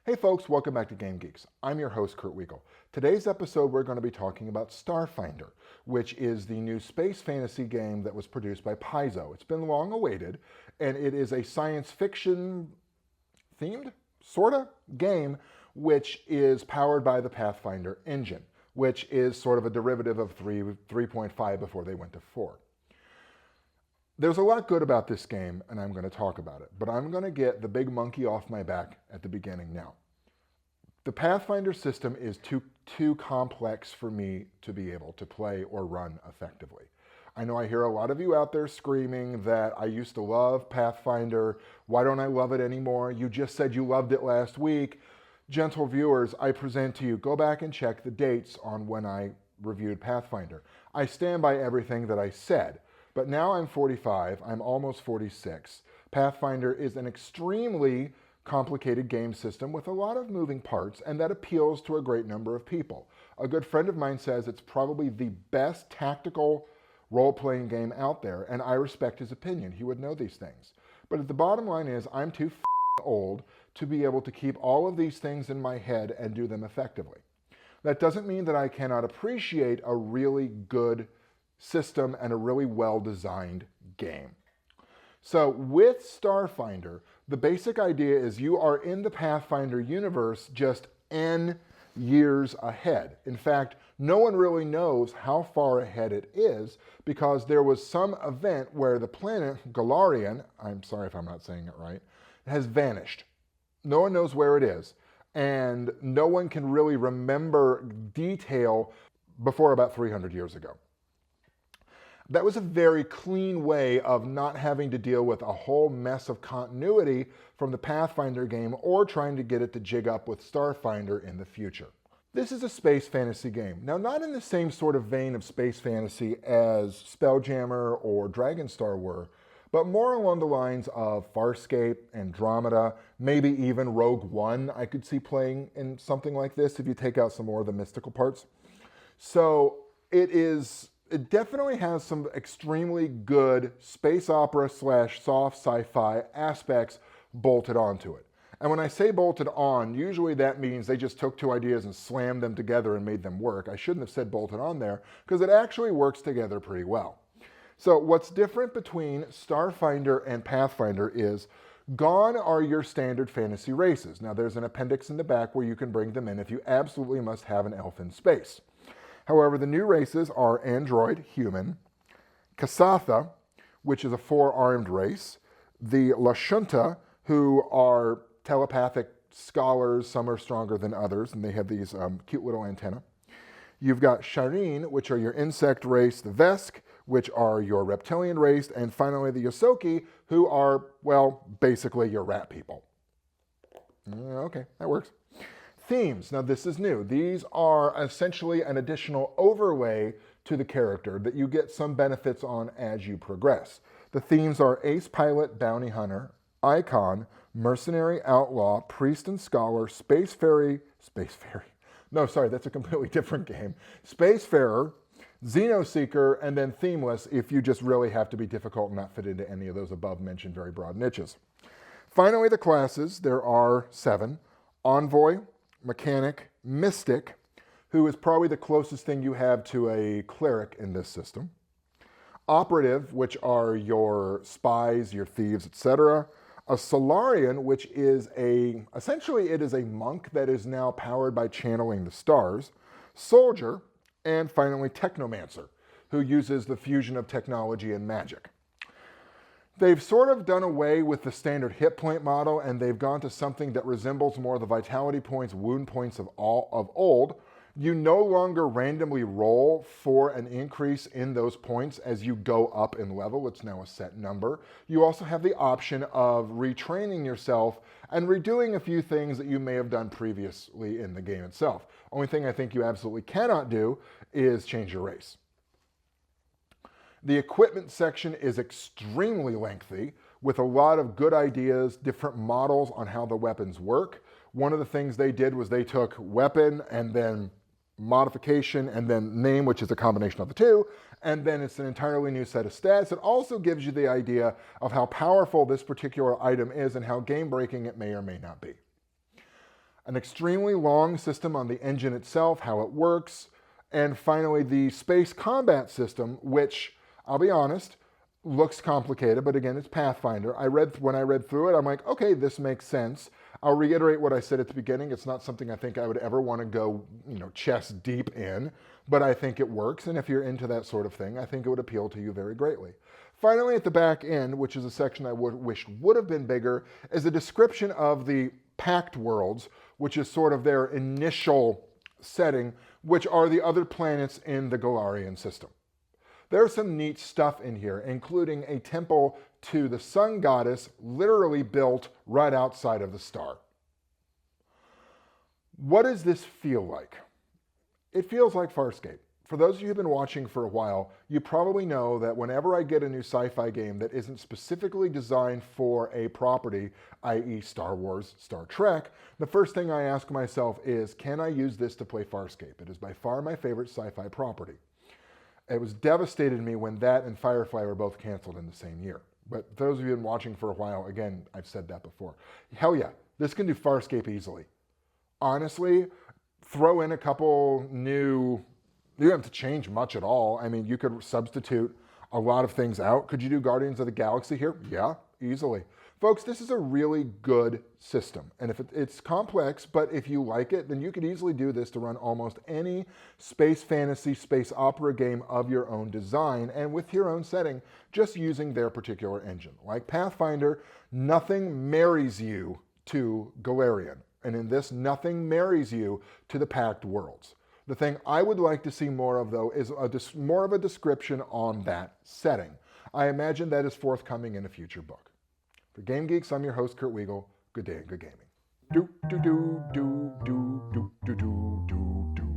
Hey folks, welcome back to Game Geeks. I'm your host, Kurt Wiegel. Today's episode, we're going to be talking about STARFINDER, which is the new space fantasy game that was produced by Paizo. It's been long awaited, and it is a science fiction themed, sorta, game which is powered by the Pathfinder engine, which is sort of a derivative of 3.5 before they went to 4. There's a lot good about this game, and I'm going to talk about it, but I'm going to get the big monkey off my back at the beginning now. The Pathfinder system is too complex for me to be able to play or run effectively. I know I hear a lot of you out there screaming that I used to love Pathfinder, why don't I love it anymore? You just said you loved it last week. Gentle viewers, I present to you, go back and check the dates on when I reviewed Pathfinder. I stand by everything that I said. But now I'm 45, I'm almost 46. Pathfinder is an extremely complicated game system with a lot of moving parts, and that appeals to a great number of people. A good friend of mine says it's probably the best tactical role-playing game out there, and I respect his opinion. He would know these things. But the bottom line is I'm too old to be able to keep all of these things in my head and do them effectively. That doesn't mean that I cannot appreciate a really good system and a really well-designed game. So with STARFINDER, the basic idea is you are in the Pathfinder universe just N years ahead. In fact, no one really knows how far ahead it is because there was some event where the planet Galarian, I'm sorry if I'm not saying it right, has vanished. No one knows where it is, and no one can really remember detail before about 300 years ago. That was a very clean way of not having to deal with a whole mess of continuity from the Pathfinder game or trying to get it to jig up with STARFINDER in the future. This is a space fantasy game. Now, not in the same sort of vein of space fantasy as Spelljammer or Dragonstar were, but more along the lines of Farscape, Andromeda, maybe even Rogue One I could see playing in something like this if you take out some more of the mystical parts. So it definitely has some extremely good space opera / soft sci-fi aspects bolted onto it. And when I say bolted on, usually that means they just took two ideas and slammed them together and made them work. I shouldn't have said bolted on there because it actually works together pretty well. So what's different between STARFINDER and Pathfinder is gone are your standard fantasy races. Now there's an appendix in the back where you can bring them in if you absolutely must have an elf in space. However, the new races are Android, Human, Kasatha, which is a 4-armed race, the Lashunta, who are telepathic scholars, some are stronger than others, and they have these cute little antennae. You've got Shireen, which are your insect race, the Vesk, which are your reptilian race, and finally the Yosoki, who are, well, basically your rat people. Okay, that works. Themes. Now this is new. These are essentially an additional overlay to the character that you get some benefits on as you progress. The themes are Ace Pilot, Bounty Hunter, Icon, Mercenary, Outlaw, Priest and Scholar, Spacefarer, no, sorry, that's a completely different game, Spacefarer, Xenoseeker, and then Themeless if you just really have to be difficult and not fit into any of those above mentioned very broad niches. Finally, the classes. There are 7. Envoy, Mechanic, Mystic, who is probably the closest thing you have to a cleric in this system. Operative, which are your spies, your thieves, etc. A Solarian, which is essentially it is a monk that is now powered by channeling the stars. Soldier, and finally Technomancer, who uses the fusion of technology and magic. They've sort of done away with the standard hit point model, and they've gone to something that resembles more the vitality points, wound points of old. You no longer randomly roll for an increase in those points as you go up in level. It's now a set number. You also have the option of retraining yourself and redoing a few things that you may have done previously in the game itself. Only thing I think you absolutely cannot do is change your race. The equipment section is extremely lengthy with a lot of good ideas, different models on how the weapons work. One of the things they did was they took weapon and then modification and then name, which is a combination of the two, and then it's an entirely new set of stats. It also gives you the idea of how powerful this particular item is and how game-breaking it may or may not be. an extremely long system on the engine itself, how it works, and finally the space combat system, which, I'll be honest, looks complicated, but again, it's Pathfinder. When I read through it, I'm like, okay, this makes sense. I'll reiterate what I said at the beginning. It's not something I think I would ever want to go, chest deep in, but I think it works. And if you're into that sort of thing, I think it would appeal to you very greatly. Finally, at the back end, which is a section I wish would have been bigger, is a description of the Pact Worlds, which is sort of their initial setting, which are the other planets in the Galarian system. There's some neat stuff in here, including a temple to the sun goddess literally built right outside of the star. What does this feel like? It feels like Farscape. For those of you who've been watching for a while, you probably know that whenever I get a new sci-fi game that isn't specifically designed for a property, i.e. Star Wars, Star Trek, the first thing I ask myself is, can I use this to play Farscape? It is by far my favorite sci-fi property. It was devastated to me when that and Firefly were both canceled in the same year. But those of you who've been watching for a while, again, I've said that before. Hell yeah, this can do Farscape easily. Honestly, throw in a couple new... You don't have to change much at all. I mean, you could substitute a lot of things out. Could you do Guardians of the Galaxy here? Yeah, easily. Folks, this is a really good system. And if it's complex, but if you like it, then you could easily do this to run almost any space fantasy, space opera game of your own design and with your own setting, just using their particular engine. Like Pathfinder, nothing marries you to Galarian. And in this, nothing marries you to the Pact Worlds. The thing I would like to see more of, though, is more of a description on that setting. I imagine that is forthcoming in a future book. For Game Geeks, I'm your host, Kurt Wiegel. Good day and good gaming. Do, do, do, do, do, do, do, do, do, do.